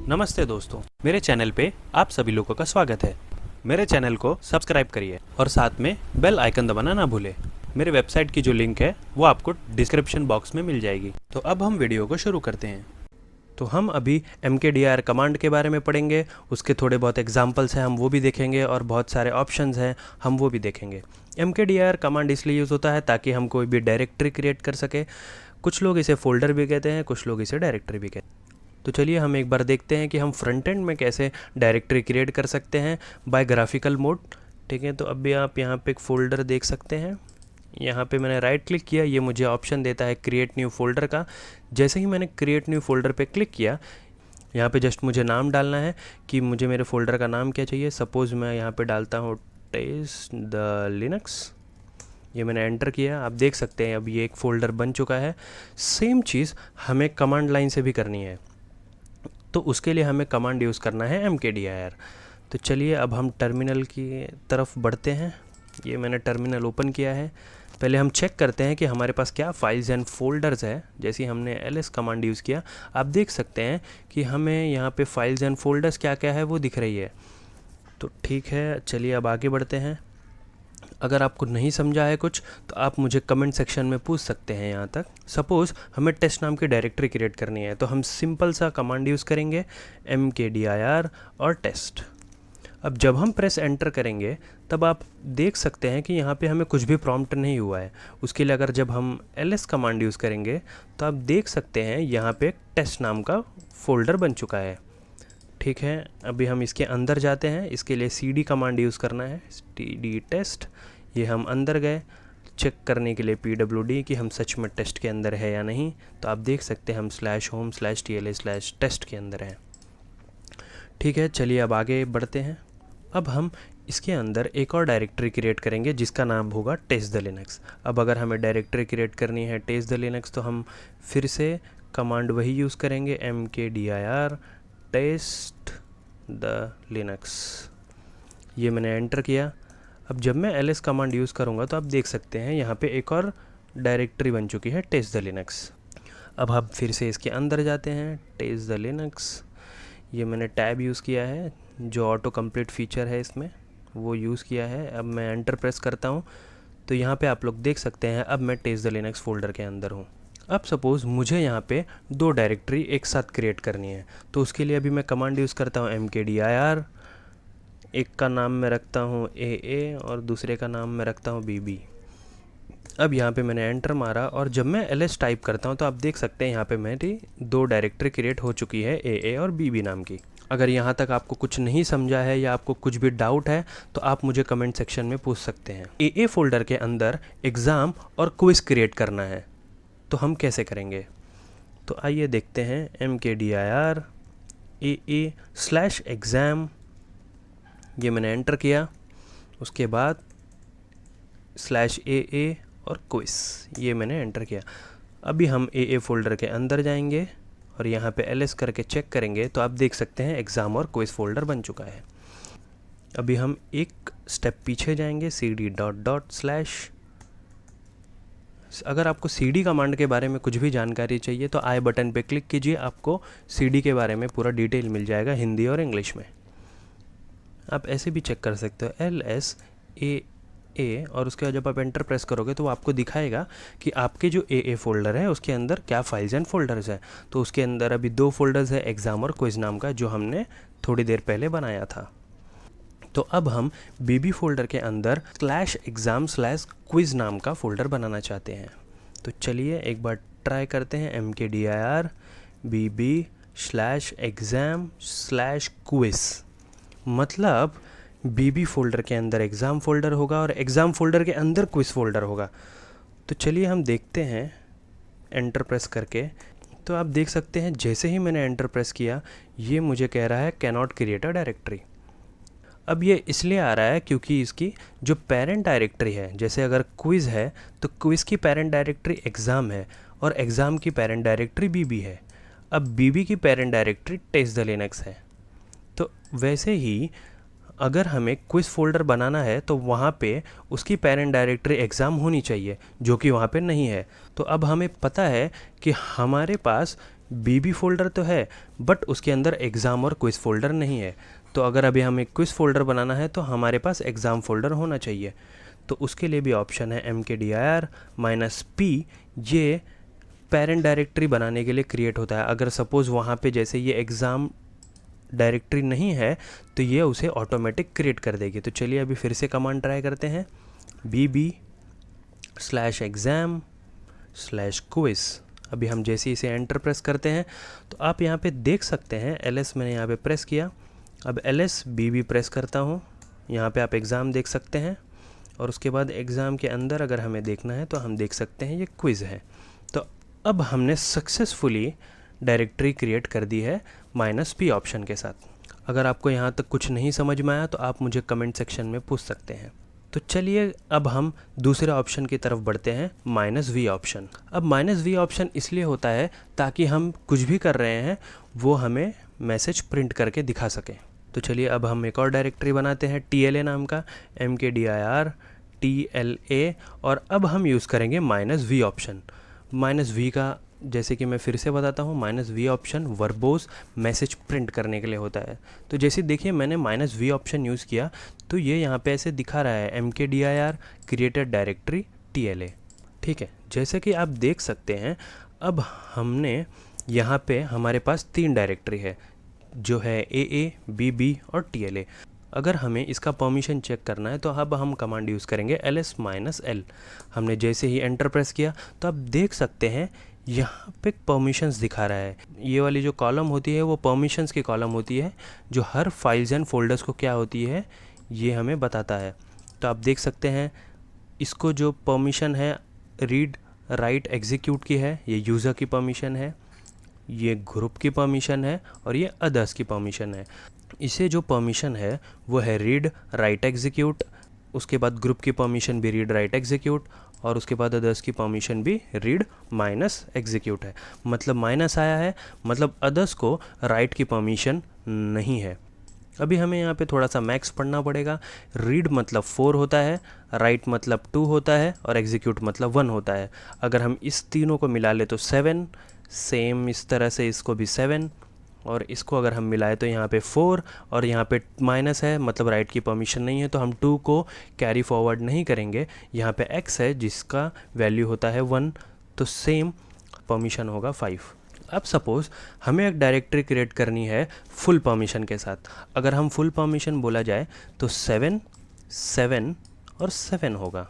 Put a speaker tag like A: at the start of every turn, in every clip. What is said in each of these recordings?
A: नमस्ते दोस्तों, मेरे चैनल पे आप सभी लोगों का स्वागत है। मेरे चैनल को सब्सक्राइब करिए और साथ में बेल आइकन दबाना ना भूलें। मेरे वेबसाइट की जो लिंक है वो आपको डिस्क्रिप्शन बॉक्स में मिल जाएगी। तो अब हम वीडियो को शुरू करते हैं। तो हम अभी mkdir कमांड के बारे में पढ़ेंगे, उसके थोड़े बहुत एग्जाम्पल्स हैं हम वो भी देखेंगे और बहुत सारे ऑप्शंस हैं हम वो भी देखेंगे। mkdir कमांड इसलिए यूज़ होता है ताकि हम कोई भी डायरेक्टरी क्रिएट कर सके। कुछ लोग इसे फोल्डर भी कहते हैं, कुछ लोग इसे डायरेक्टरी भी कहते हैं। तो चलिए हम एक बार देखते हैं कि हम फ्रंट एंड में कैसे डायरेक्टरी क्रिएट कर सकते हैं बाय ग्राफिकल मोड। ठीक है, तो अभी आप यहाँ पे एक फ़ोल्डर देख सकते हैं। यहाँ पे मैंने राइट क्लिक किया, ये मुझे ऑप्शन देता है क्रिएट न्यू फोल्डर का। जैसे ही मैंने क्रिएट न्यू फोल्डर पे क्लिक किया, यहाँ पे जस्ट मुझे नाम डालना है कि मुझे मेरे फोल्डर का नाम क्या चाहिए। सपोज़ मैं यहाँ पे डालता हूँ टेस्ट द लिनक्स। ये मैंने एंटर किया, आप देख सकते हैं अब ये एक फ़ोल्डर बन चुका है। सेम चीज़ हमें कमांड लाइन से भी करनी है, तो उसके लिए हमें कमांड यूज़ करना है mkdir। तो चलिए अब हम टर्मिनल की तरफ बढ़ते हैं। ये मैंने टर्मिनल ओपन किया है। पहले हम चेक करते हैं कि हमारे पास क्या फाइल्स एंड फोल्डर्स है। जैसे ही हमने ls कमांड यूज़ किया, आप देख सकते हैं कि हमें यहाँ पे फाइल्स एंड फोल्डर्स क्या क्या है वो दिख रही है। तो ठीक है, चलिए अब आगे बढ़ते हैं। अगर आपको नहीं समझा है कुछ तो आप मुझे कमेंट सेक्शन में पूछ सकते हैं। यहाँ तक सपोज़ हमें टेस्ट नाम की डायरेक्टरी क्रिएट करनी है, तो हम सिंपल सा कमांड यूज़ करेंगे mkdir और टेस्ट। अब जब हम प्रेस एंटर करेंगे तब आप देख सकते हैं कि यहाँ पे हमें कुछ भी प्रॉम्प्ट नहीं हुआ है। उसके लिए अगर जब हम ls कमांड यूज़ करेंगे तो आप देख सकते हैं यहाँ पे टेस्ट नाम का फ़ोल्डर बन चुका है। ठीक है, अभी हम इसके अंदर जाते हैं। इसके लिए cd कमांड यूज़ करना है, cd टेस्ट। ये हम अंदर गए, चेक करने के लिए pwd कि हम सच में टेस्ट के अंदर है या नहीं। तो आप देख सकते हैं हम /home/tla/test के अंदर हैं। ठीक है, चलिए अब आगे बढ़ते हैं। अब हम इसके अंदर एक और डायरेक्टरी क्रिएट करेंगे जिसका नाम होगा टेस्ट द लिनक्स। अब अगर हमें डायरेक्टरी क्रिएट करनी है टेस्ट द लिनक्स, तो हम फिर से कमांड वही यूज़ करेंगे mkdir टेस्ट द लिनक्स। ये मैंने एंटर किया। अब जब मैं ls कमांड यूज़ करूँगा तो आप देख सकते हैं यहाँ पे एक और डायरेक्टरी बन चुकी है टेस्ट द लिनक्स। अब हम फिर से इसके अंदर जाते हैं, टेस्ट द लिनक्स। ये मैंने टैब यूज़ किया है, जो ऑटो कंप्लीट फीचर है इसमें वो यूज़ किया है। अब मैं एंटर प्रेस करता हूँ तो यहाँ पे आप लोग देख सकते हैं अब मैं टेस्ट द लिनक्स फोल्डर के अंदर हूँ। अब सपोज़ मुझे यहाँ पे दो डायरेक्टरी एक साथ क्रिएट करनी है, तो उसके लिए अभी मैं कमांड यूज़ करता हूँ mkdir। एक का नाम मैं रखता हूँ AA और दूसरे का नाम मैं रखता हूँ BB। अब यहाँ पे मैंने एंटर मारा और जब मैं ls टाइप करता हूँ तो आप देख सकते हैं यहाँ पे मेरी दो डायरेक्टरी क्रिएट हो चुकी है, AA और BB नाम की। अगर यहाँ तक आपको कुछ नहीं समझा है या आपको कुछ भी डाउट है तो आप मुझे कमेंट सेक्शन में पूछ सकते हैं। AA फोल्डर के अंदर एग्ज़ाम और क्विज़ क्रिएट करना है, तो हम कैसे करेंगे? तो आइए देखते हैं। mkdir AA/exam, ये मैंने एंटर किया। उसके बाद /AA और क्विज़, ये मैंने एंटर किया। अभी हम AA फोल्डर के अंदर जाएंगे और यहाँ पे ls करके चेक करेंगे तो आप देख सकते हैं एग्ज़ाम और क्विज़ फोल्डर बन चुका है। अभी हम एक स्टेप पीछे जाएंगे, cd ... अगर आपको cd कमांड के बारे में कुछ भी जानकारी चाहिए तो आई बटन पे क्लिक कीजिए, आपको cd के बारे में पूरा डिटेल मिल जाएगा हिंदी और इंग्लिश में। आप ऐसे भी चेक कर सकते हो LSAA, और उसके बाद जब आप एंटर प्रेस करोगे तो वो आपको दिखाएगा कि आपके जो AA फोल्डर है उसके अंदर क्या फाइल्स एंड फोल्डर्स है। तो उसके अंदर अभी दो फोल्डर्स है, एग्ज़ाम और क्विज़ नाम का, जो हमने थोड़ी देर पहले बनाया था। तो अब हम BB फोल्डर के अंदर /exam/quiz नाम का फ़ोल्डर बनाना चाहते हैं। तो चलिए एक बार ट्राई करते हैं, mkdir bb/exam/quiz। मतलब BB फोल्डर के अंदर एग्ज़ाम फोल्डर होगा और एग्ज़ाम फोल्डर के अंदर क्विज़ फोल्डर होगा। तो चलिए हम देखते हैं एंटर प्रेस करके। तो आप देख सकते हैं जैसे ही मैंने एंटर प्रेस किया ये मुझे कह रहा है कैनॉट क्रिएट अ डायरेक्टरी। अब ये इसलिए आ रहा है क्योंकि इसकी जो पेरेंट डायरेक्टरी है, जैसे अगर क्विज़ है तो क्विज़ की पेरेंट डायरेक्टरी एग्ज़ाम है और एग्ज़ाम की पेरेंट डायरेक्टरी BB है। अब BB की parent directory test the Linux है। तो वैसे ही अगर हमें क्विज़ फोल्डर बनाना है तो वहाँ पे उसकी पेरेंट डायरेक्टरी एग्ज़ाम होनी चाहिए, जो कि वहाँ पे नहीं है। तो अब हमें पता है कि हमारे पास बीबी फोल्डर तो है बट उसके अंदर एग्ज़ाम और क्विज़ फोल्डर नहीं है। तो अगर अभी हमें क्विज़ फोल्डर बनाना है तो हमारे पास एग्ज़ाम फोल्डर होना चाहिए। तो उसके लिए भी ऑप्शन है mkdir -p। ये पेरेंट डायरेक्टरी बनाने के लिए क्रिएट होता है। अगर सपोज़ वहाँ पे जैसे ये एग्ज़ाम डायरेक्टरी नहीं है तो ये उसे ऑटोमेटिक क्रिएट कर देगी। तो चलिए अभी फिर से कमांड ट्राई करते हैं, bb/exam/quiz। अभी हम जैसे इसे एंटर प्रेस करते हैं तो आप यहाँ पे देख सकते हैं ls मैंने यहाँ पे प्रेस किया। अब ls bb प्रेस करता हूँ, यहाँ पे आप एग्ज़ाम देख सकते हैं और उसके बाद एग्ज़ाम के अंदर अगर हमें देखना है तो हम देख सकते हैं ये क्विज़ है। तो अब हमने सक्सेसफुली डायरेक्टरी क्रिएट कर दी है -p ऑप्शन के साथ। अगर आपको यहाँ तक कुछ नहीं समझ में आया तो आप मुझे कमेंट सेक्शन में पूछ सकते हैं। तो चलिए अब हम दूसरे ऑप्शन की तरफ बढ़ते हैं, -v ऑप्शन। अब -v ऑप्शन इसलिए होता है ताकि हम कुछ भी कर रहे हैं वो हमें मैसेज प्रिंट करके दिखा सकें। तो चलिए अब हम एक और डायरेक्टरी बनाते हैं TLA नाम का, mkdir TLA, और अब हम यूज़ करेंगे -v ऑप्शन। -v का जैसे कि मैं फिर से बताता हूँ, -v option verbose message print करने के लिए होता है। तो जैसे देखिए मैंने -v ऑप्शन यूज़ किया तो ये यहाँ पे ऐसे दिखा रहा है mkdir क्रिएटेड डायरेक्टरी TLA। ठीक है, जैसे कि आप देख सकते हैं अब हमने यहाँ पे हमारे पास 3 डायरेक्टरी है जो है AA, BB और TLA। अगर हमें इसका परमिशन चेक करना है तो अब हम कमांड यूज़ करेंगे ls-l। हमने जैसे ही एंटर प्रेस किया तो आप देख सकते हैं यहाँ पे परमिशंस दिखा रहा है। ये वाली जो कॉलम होती है वो परमिशंस की कॉलम होती है जो हर फाइल्स एंड फोल्डर्स को क्या होती है ये हमें बताता है। तो आप देख सकते हैं इसको जो परमिशन है रीड राइट एग्जीक्यूट की है, ये यूज़र की परमिशन है, ये ग्रुप की परमिशन है और ये अदर्स की परमिशन है। इसे जो परमिशन है वो है रीड राइट एग्जीक्यूट, उसके बाद ग्रुप की परमिशन भी रीड राइट एग्जीक्यूट और उसके बाद अदर्स की परमिशन भी रीड माइनस एग्जीक्यूट है। मतलब माइनस आया है मतलब अदर्स को राइट की परमिशन नहीं है। अभी हमें यहाँ पे थोड़ा सा मैक्स पढ़ना पड़ेगा। रीड मतलब 4 होता है, राइट मतलब 2 होता है और एग्जीक्यूट मतलब 1 होता है। अगर हम इस तीनों को मिला ले तो 7, सेम इस तरह से इसको भी 7 और इसको अगर हम मिलाए तो यहाँ पे 4 और यहाँ पे माइनस है मतलब राइट की परमिशन नहीं है तो हम 2 को कैरी फॉरवर्ड नहीं करेंगे। यहाँ पे x है जिसका वैल्यू होता है 1 तो सेम परमिशन होगा 5। अब सपोज़ हमें एक डायरेक्टरी क्रिएट करनी है फुल परमिशन के साथ। अगर हम फुल परमिशन बोला जाए तो 7, 7 और 7 होगा।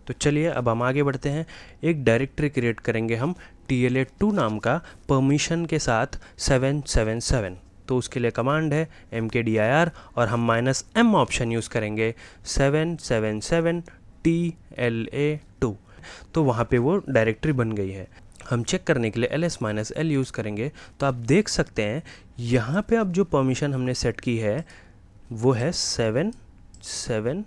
A: तो चलिए अब हम आगे बढ़ते हैं। एक डायरेक्टरी क्रिएट करेंगे हम TLA2 नाम का परमिशन के साथ 777। तो उसके लिए कमांड है mkdir और हम -m ऑप्शन यूज़ करेंगे 777 TLA2। तो वहाँ पे वो डायरेक्टरी बन गई है। हम चेक करने के लिए ls-l यूज़ करेंगे तो आप देख सकते हैं यहाँ पे अब जो परमिशन हमने सेट की है वो है 777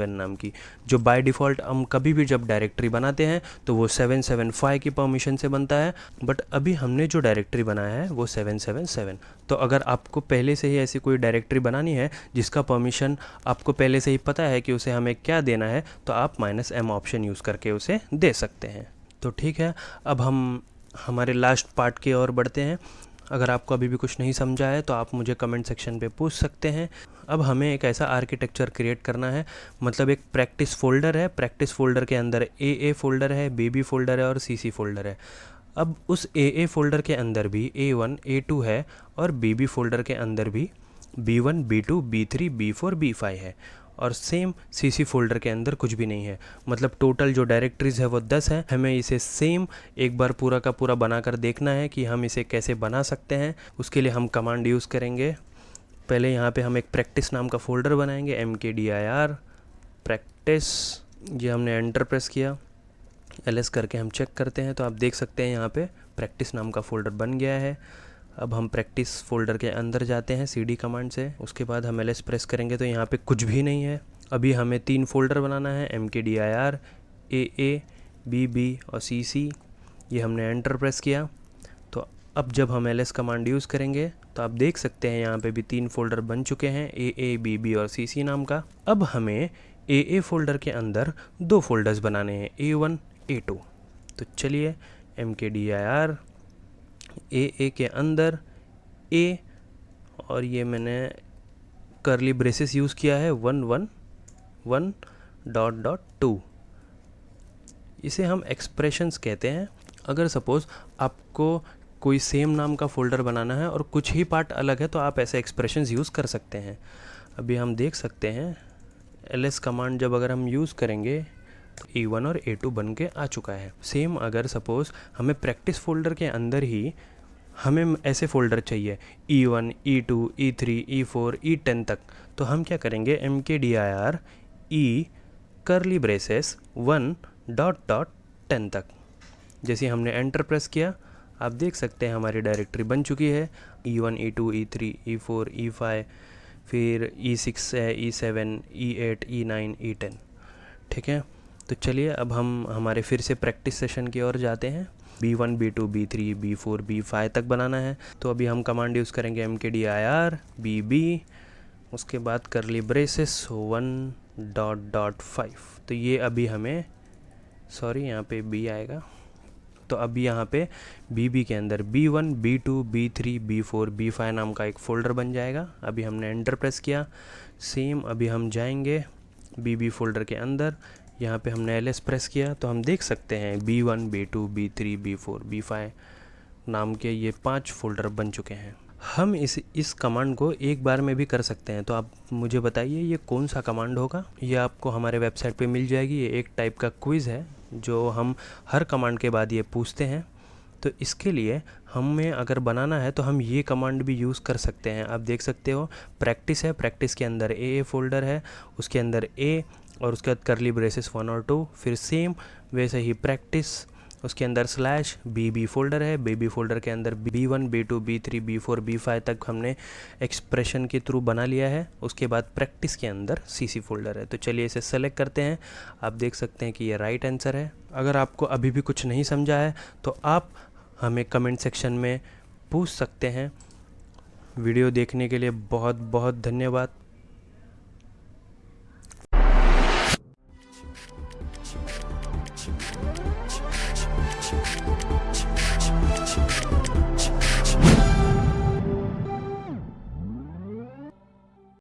A: नाम की, जो बाय डिफ़ॉल्ट हम कभी भी जब डायरेक्टरी बनाते हैं तो वो 775 की परमिशन से बनता है। बट अभी हमने जो डायरेक्टरी बनाया है वो 777। तो अगर आपको पहले से ही ऐसी कोई डायरेक्टरी बनानी है जिसका परमिशन आपको पहले से ही पता है कि उसे हमें क्या देना है तो आप -m ऑप्शन यूज़ करके उसे दे सकते हैं। तो ठीक है, अब हम हमारे लास्ट पार्ट की ओर बढ़ते हैं। अगर आपको अभी भी कुछ नहीं समझा है तो आप मुझे कमेंट सेक्शन पे पूछ सकते हैं। अब हमें एक ऐसा आर्किटेक्चर क्रिएट करना है, मतलब एक प्रैक्टिस फोल्डर है, प्रैक्टिस फोल्डर के अंदर AA फोल्डर है, BB फोल्डर है और CC फोल्डर है। अब उस AA फोल्डर के अंदर भी A1 A2 है और BB फोल्डर के अंदर भी B1 B2 B3 B4 B5 है और सेम CC फोल्डर के अंदर कुछ भी नहीं है। मतलब टोटल जो डायरेक्टरीज़ है वो 10 है। हमें इसे सेम एक बार पूरा का पूरा बनाकर देखना है कि हम इसे कैसे बना सकते हैं। उसके लिए हम कमांड यूज़ करेंगे। पहले यहाँ पे हम एक प्रैक्टिस नाम का फ़ोल्डर बनाएंगे mkdir प्रैक्टिस। ये हमने एंटर प्रेस किया, ls करके हम चेक करते हैं तो आप देख सकते हैं यहाँ पे प्रैक्टिस नाम का फ़ोल्डर बन गया है। अब हम प्रैक्टिस फोल्डर के अंदर जाते हैं CD कमांड से। उसके बाद हम ls प्रेस करेंगे तो यहाँ पे कुछ भी नहीं है। अभी हमें 3 फोल्डर बनाना है, mkdir AA BB और CC। ये हमने एंटर प्रेस किया। तो अब जब हम ls कमांड यूज़ करेंगे तो आप देख सकते हैं यहाँ पे भी 3 फोल्डर बन चुके हैं, AA BB और CC नाम का। अब हमें AA फोल्डर के अंदर 2 फोल्डर्स बनाने हैं, A1 A2। तो चलिए mkdir
B: ए के अंदर ए, और ये मैंने कर्ली ब्रेसेस यूज़ किया है 111.2। इसे हम एक्सप्रेशंस कहते हैं। अगर सपोज़ आपको कोई सेम नाम का फ़ोल्डर बनाना है और कुछ ही पार्ट अलग है तो आप ऐसे एक्सप्रेशंस यूज़ कर सकते हैं। अभी हम देख सकते हैं ls कमांड जब अगर हम यूज़ करेंगे तो E1 और E2 बन के आ चुका है। सेम अगर सपोज़ हमें प्रैक्टिस फ़ोल्डर के अंदर ही हमें ऐसे फ़ोल्डर चाहिए E1, E2, E3, E4, E10 तक, तो हम क्या करेंगे mkdir e कर्ली ब्रेसेस 1.10 तक। जैसे हमने एंटर प्रेस किया आप देख सकते हैं हमारी डायरेक्टरी बन चुकी है। E1, E2, E3, E4, E5, फिर E6 है, E7, E8, E9, E10। ठीक है, तो चलिए अब हम हमारे फिर से प्रैक्टिस सेशन की ओर जाते हैं। B1, B2, B3, B4, B5 तक बनाना है, तो अभी हम कमांड यूज़ करेंगे mkdir bb, उसके बाद कर्ली ब्रेसेस 1.5। तो ये अभी हमें सॉरी यहाँ पे B आएगा, तो अभी यहाँ पे BB के अंदर B1, B2, B3, B4, B5 नाम का एक फ़ोल्डर बन जाएगा। अभी हमने एंटर प्रेस किया। सेम अभी हम जाएंगे BB फ़ोल्डर के अंदर, यहाँ पे हमने ls प्रेस किया तो हम देख सकते हैं B1, B2, B3, B4, B5 नाम के ये 5 फ़ोल्डर बन चुके हैं। हम इस कमांड को एक बार में भी कर सकते हैं, तो आप मुझे बताइए ये कौन सा कमांड होगा। ये आपको हमारे वेबसाइट पे मिल जाएगी। ये एक टाइप का क्विज़ है जो हम हर कमांड के बाद ये पूछते हैं। तो इसके लिए हमें अगर बनाना है तो हम ये कमांड भी यूज़ कर सकते हैं। आप देख सकते हो प्रैक्टिस है, प्रैक्टिस के अंदर ए फ़ोल्डर है, उसके अंदर ए और उसके बाद कर्ली ब्रेसेस 1 और 2, फिर सेम वैसे ही प्रैक्टिस, उसके अंदर स्लैश BB फ़ोल्डर है, BB फ़ोल्डर के अंदर B1, B2, B3, B4, B5 तक हमने एक्सप्रेशन के थ्रू बना लिया है। उसके बाद प्रैक्टिस के अंदर CC फ़ोल्डर है। तो चलिए इसे सेलेक्ट करते हैं। आप देख सकते हैं कि ये राइट आंसर है। अगर आपको अभी भी कुछ नहीं समझा है तो आप हमें कमेंट सेक्शन में पूछ सकते हैं। वीडियो देखने के लिए बहुत बहुत धन्यवाद।